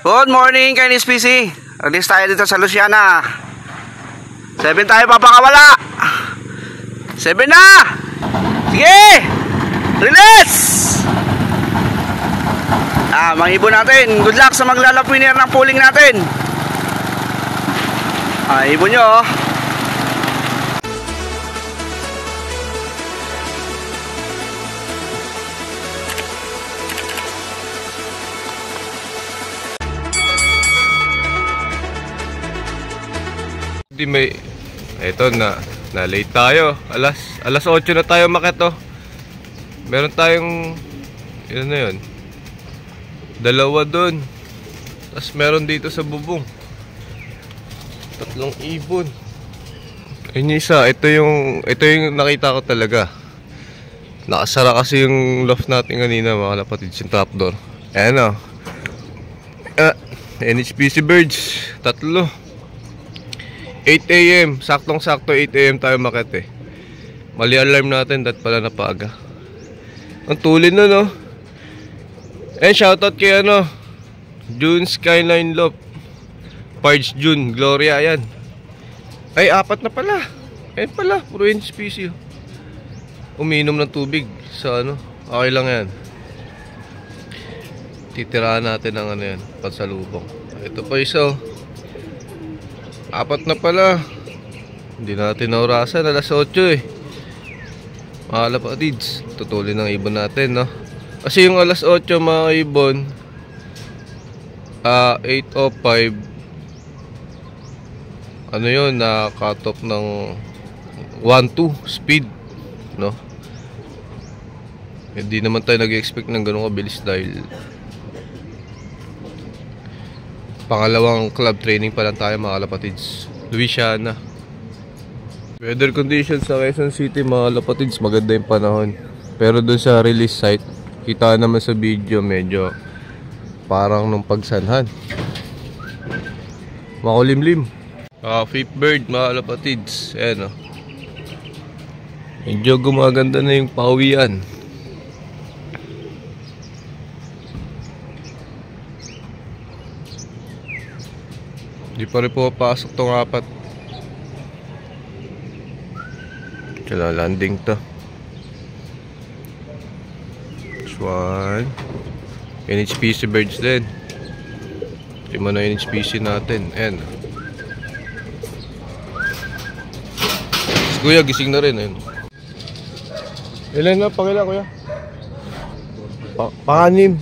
Good morning, Kainis PC. Release tayo dito sa Luciana. 7 tayo papakawala. 7 na. Sige. Release. Mangibon natin. Good luck sa maglalap winner ng pooling natin. Ibon nyo. May eto na late tayo. Alas 8 na tayo umakyat, oh. Meron tayong yun na yun, dalawa doon. Tapos meron dito sa bubong 3 ibon. Ayun yung isa. Ito yung nakita ko talaga. Nakasara kasi yung loft natin kanina, mga kapatid, yung trapdoor. Ayan, oh. NHPC birds 3. 8 AM, saktong-sakto 8 AM tayo makit, eh. Mali alarm natin, dat pala napaaga. Ang tulin nun, no? And shoutout kay June Skyline Loft, Parge June, Gloria, yan. Ay, 4 na pala. Ayan pala, puro NHPC, oh. Umiinom ng tubig sa okay lang yan. Titiraan natin ang yan, pansalubong. Ito pa isa, oh. 4 na pala. Hindi natin naurasan. Alas 8, eh. Mga kapatids, tutulin ng ibon natin, no? Kasi yung alas 8, mga ibon, 8:05, yun, na cut off ng 1-2 speed, no? Hindi naman tayo nag-expect ng ganun kabilis dahil pangalawang club training pa lang tayo, mga kapatids. Luciana. Weather conditions sa Quezon City, mga kapatids, maganda yung panahon. Pero dun sa release site, kita naman sa video, medyo parang nung pagsanhan. Makulimlim. Fifth bird, mga kapatids. Ayan, oh. Medyo gumaganda na yung pawian. Di pa rin po pasok tong 4. Kaya landing to. This one. NHPC birds din. Tima na NHPC natin. Ayan. Si Kuya gising na rin. Ayan. Ilan na pakila, Kuya? Pang-6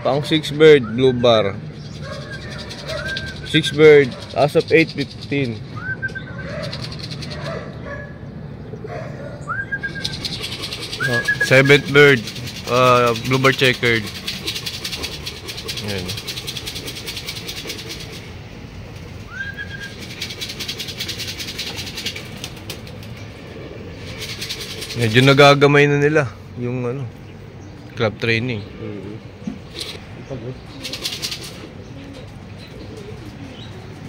Pang 6 bird, blue bar. 6 bird as of 8:15. Seventh bird, blue bar checkered. Ayan. Medyo nagagamay na nila yung club training.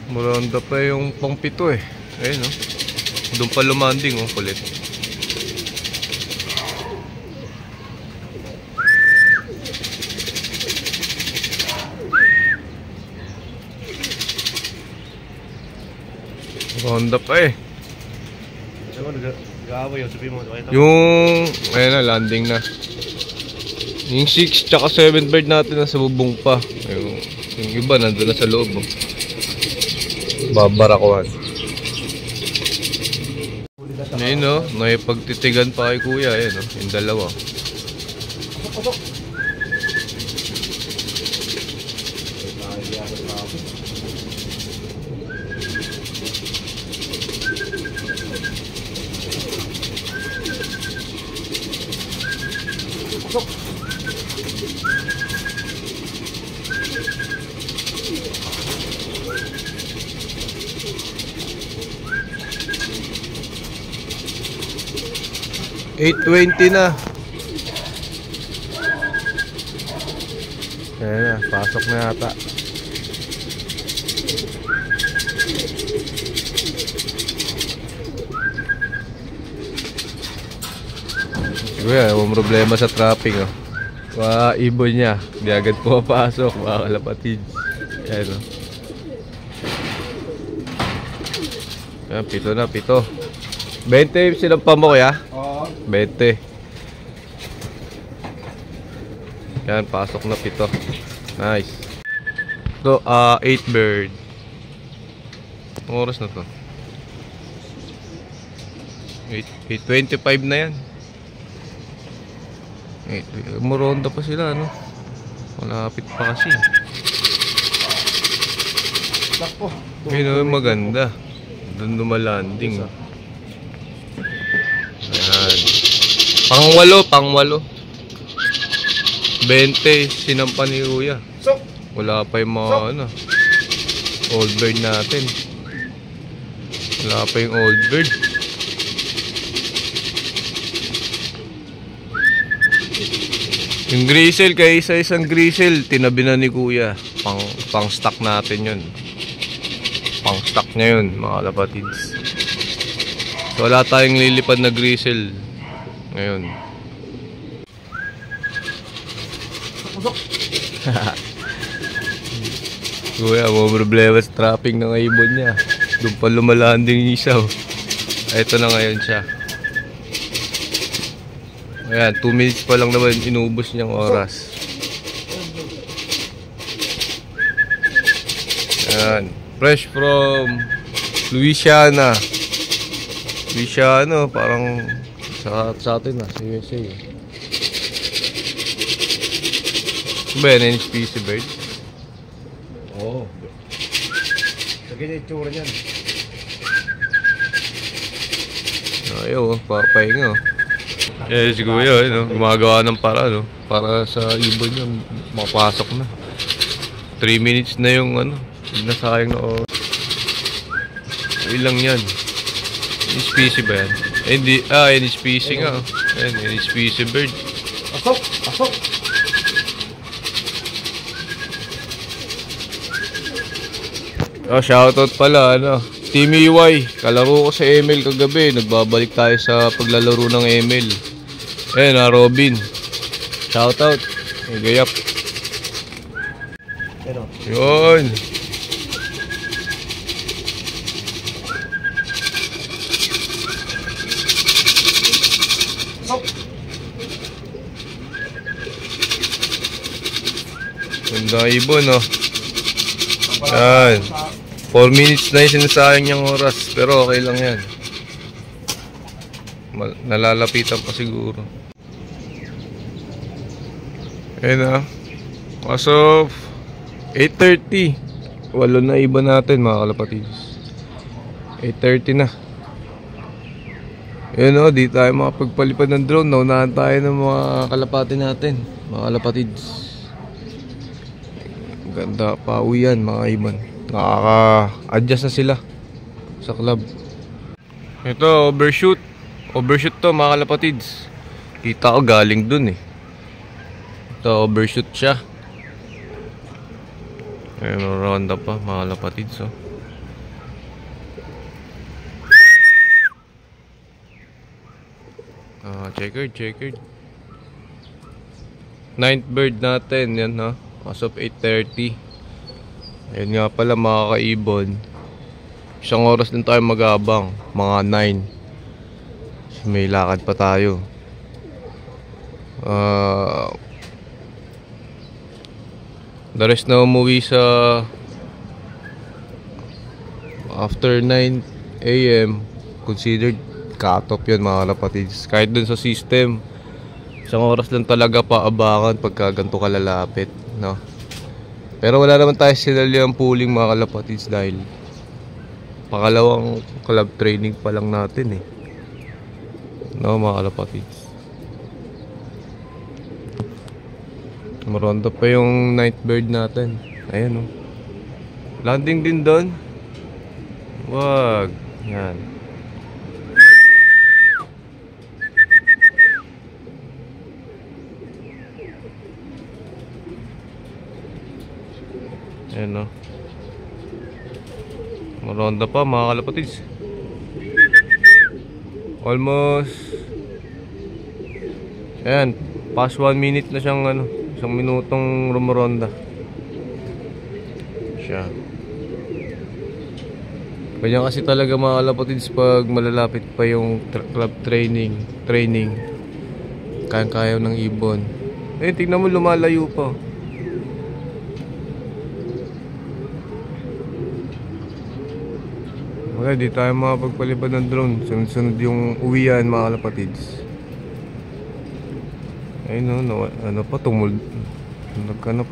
Muranda pa yung pang 7, eh. Ayun, no? Doon pa lumanding, oh, kulit. Muranda pa, eh. Yung ayun na, landing na. Yung 6 tsaka 7 bird natin nasa bubong pa. Yung iba nandun na sa loob, oh. Babarakuhan. Ayun, no? Naipagtitigan pa kay Kuya. Ayun, no? Yung dalawa. $8.20 na. Ayan na, pasok na yata. Kuya, walang problema sa traffic, oh. Ibon niya, di agad pumapasok, mga kalapatids. Ayan o. Ayan, pito na, pito. 20 sinampa mo kuya? Oo. 20. Yan, pasok na pito. Nice. Ito, 8 bird. Anong oras na to? 8:25 na yan. Moronda pa sila, no? Malapit pa kasi. Takpo. Ayun, maganda. Doon lumalanding. Ayan. Pang-walo. 20 sinampa ni Kuya. Wala pa yung mga ano, old bird natin. Wala pa yung old bird. Yung grisel, kaya isa-isang grisel tinabi na ni Kuya. Pang stock natin yun. Pang stock niya yun, mga kapatids. So wala tayong lilipad na grisel ngayon. Kuya, mo problema sa trapping ng ibon niya. Doon pa lumalanding yung isa. Ito na ngayon siya. Ayan, 2 minutes pa lang naman inubos niyang oras. Ayan, fresh from Louisiana. Louisiana, parang sa atin na, sa USA. Ba yan, NHPC bird? Oo. Sagay na yung tsura niyan. Ayaw, papahinga. Eh, si Kuya, gumagawa ng para, no? Para sa ibon niya, makapasok na. 3 minutes na yung, nasayang na oras. Ilang yan? NHPC ba yan? Eh, hindi, NHPC nga. Ayan, NHPC bird. Pasok! Oh, shoutout pala, Team EY, kalaro ko sa ML kagabi. Nagbabalik tayo sa paglalaro ng ML. Ayan, Robin. Shoutout. Gayap. Yun. Ganda ibon, no? Yan. 4 minutes na yung sinasayang niyang oras. Pero okay lang yan. Nalalapitan pa siguro. Ayan, as of 8:30. Walo na iba natin, mga kalapatids. 8:30 na. Ayan, di tayo makapagpalipad ng drone. Naunahan tayo ng mga kalapati natin, mga kalapatids. Ganda, pauwi yan, mga iban. Nakaka-adjust na sila sa club. Ito, overshoot. Overshoot to, mga kalapatids. Kita ko galing dun eh. Ito, overshoot siya. Ayun, ronda pa, mga kalapatids. Checkered. 9th bird natin, yan as of 8:30. Ayun nga pala, mga kaibon. Isang oras din tayo mag-abang, mga 9. May lakad pa tayo. The rest na umuwi sa after 9 AM. Considered cut-off yun, mga kalapatids. Kahit dun sa system, isang oras lang talaga paabangan pagka ganito kalalapit, no? Pero wala naman tayo sinaliang pooling, mga kalapatids, dahil pangalawang club training pa lang natin eh, no, mga kalapatids. Marondo pa yung night bird natin. Ayan, landing din doon. Wag. Yan. Ayan, maronda pa, mga kalapatids. Almost. Ayan, past 1 minute na siyang isang minutong rumoronda. siya. Ganyan kasi talaga mga kalapatids pag malalapit pa yung club training. Kayang-kaya ng ibon. Eh, tignan mo, lumalayo pa. Wala, di tayo makapagpalipad ng drone. Sunod-sunod yung uwian mga kalapatids. Ayun no, ano pa,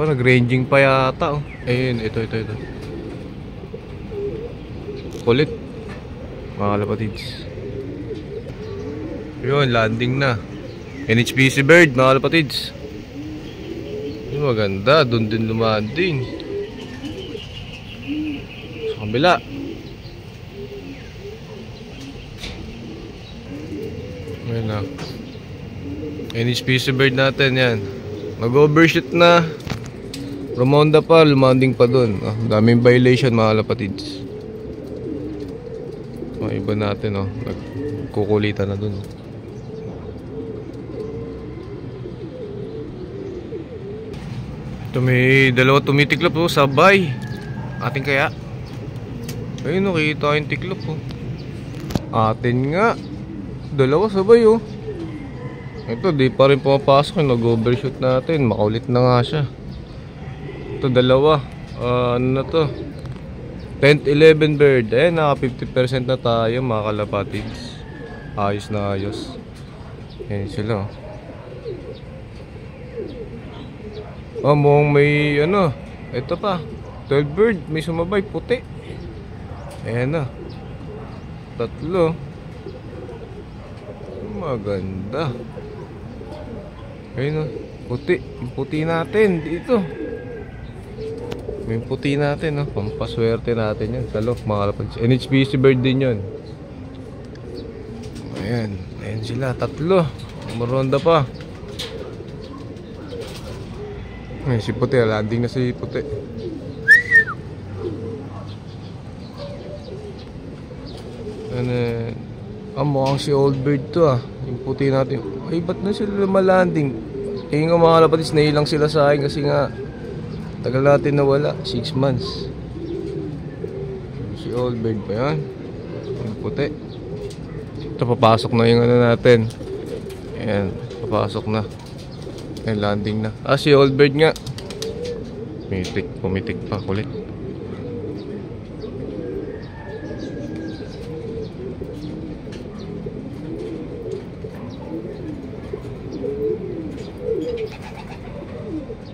nag-ranging pa yata. Ayun, ito. Kulit mga kalapatids. Yun, landing na. NHPC bird mga kalapatids. Yun, maganda, doon din lumanding. Sa kabila. Ayan na. NHPC bird natin yan. Mag-overshoot na. Romonda pa, lumanding pa dun. Daming violation mga kalapatids. Iba natin nagkukulitan na dun. Ito may dalawa tumitiklop sabay. Atin kaya? Ayun kita yung tiklop Atin nga. Dalawa sabay Ito di pa rin pumapasok nag-overshoot natin. Makaulit na nga siya. Ito dalawa. Ano na to? 10th 11 bird. Naka 50% na tayo mga kalapatids. Ayos na ayos. Ayan sila mukhang may ito pa 12 bird. May sumabay puti. Ayan na. Tatlo. Maganda. Ayun puti. Yung puti natin dito. Yung puti natin pampaswerte natin yan. Salo mga kalapatids. NHPC bird din yun. Ayan sila, tatlo. Maronda pa. Ayan si puti, landing na si puti. Mukhang si old bird to yung puti natin. Ay, ba't na sila lumalanding? Nga mga kalapatids, nailang sila sa akin kasi nga tagal natin nawala, 6 months. Si old bird pa yan. Yung puti. Ito, papasok na yung natin. Ayan, papasok na. Ayan, landing na. Si old bird nga. Pumitik pa, kulit.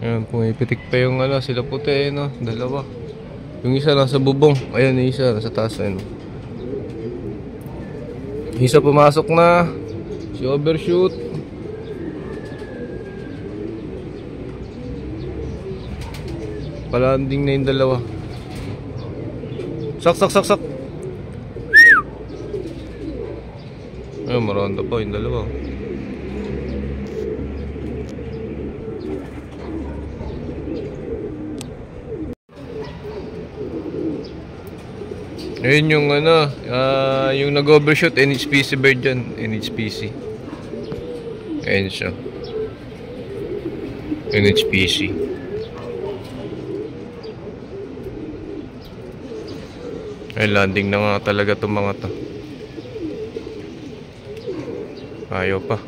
Ayan, pumipitik pa yung sila puti dalawa. Yung isa nasa bubong. Ayan, yung isa nasa taas Isa pumasok na. Si overshoot. Palanding na yung dalawa. Sak. Ayan, maronda pa yung dalawa. Ayun yung yung nag-overshoot, NHPC bird dyan. NHPC. Ayun siya. NHPC. Ay, landing na nga talaga itong mga to. Ayaw pa.